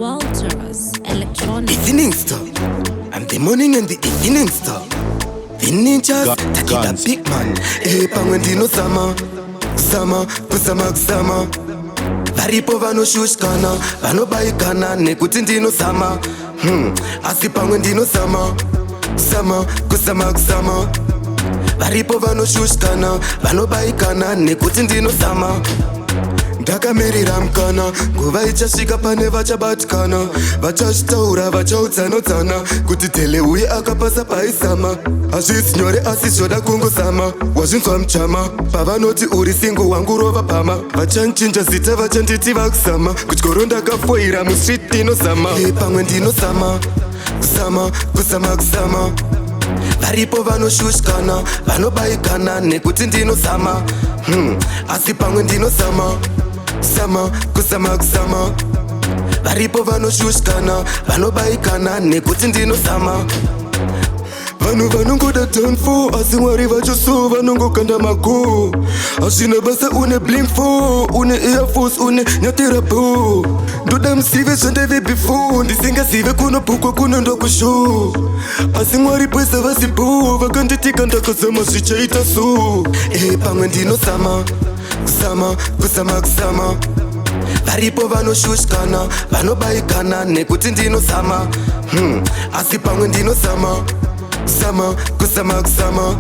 Walters Electronic. Evening star. I'm the morning and the evening star. The ninjas, takita big man. Pangwe ndino sama. Sama, kusama kusama. Varipo vanoshushkana, vanobaikana nekuti ndino sama. Asi pangwe ndino sama. Sama, kusama kusama. Varipo vanoshushkana, vanobaikana nekuti ndino sama. Ndakamirira mukana, nguva ichasvika pane vachabatikana. Vachashitaura, vachaudzanodzana kuti tele uye akapasa paisama. Hazvisi nyore asi zvoda kungosama. Wazvinzwa muchama, pavanoti uri singo wangu rova pama. Vachanchinja zita vachanditi vakusama. Kutyoro ndakafoira mustreet inosama. Pamwe ndinosama, kusama, kusama kusama. Varipo vanoshushkana, vanobaikana nekuti ndinosama. Asi pamwe ndinosama. Sama, kusama kusama. Varipo vanoshushkana, vanobaikana nekuti ndinosama. Vanhu vanongoda downfall, asi Mwari vachoso vanongokanda mago. Hazvina basa une blame for, une air force, une nyatera bo. Ndoda musive zvandave before, ndisingazive kunobhukwa kunondo kushow. Asi Mwari pwesa vasibo, vakanditika ndakazama zvichaita so. Pamwe ndinosama, kusama, kusama kusama. Varipo vanoshushkana, vanobaikana nekuti ndinosama. Asi pamwe ndinosama. Sama, kusama kusama.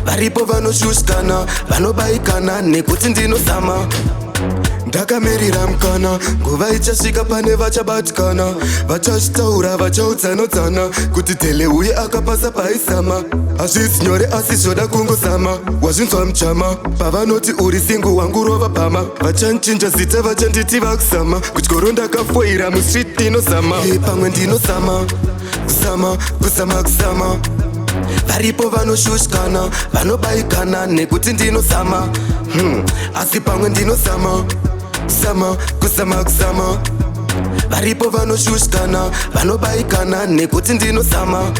Varipo vanoshushkana, vanobaikana nekuti ndinosama. Ndakamirira mukana, nguva ichasvika pane vachabatikana. Vachashitaura, vachaudzanodzana kuti tele uye akapasa paisama. Hazvisi nyore asi zvoda kungosama. Wazvinzwa muchama, pavanoti uri singo wangu rova pama. Vachanchinja zita vachanditi vakusama. Kutyoro ndakafoira mustreet inosama. Pamwe ndinosama, kusama, kusama kusama. Varipo vanoshushkana, vanobaikana nekuti ndinosama. Asi pamwe ndinosama. Sama, kusama kusama. Varipo vanoshushkana, vanobaikana nekuti ndinosama.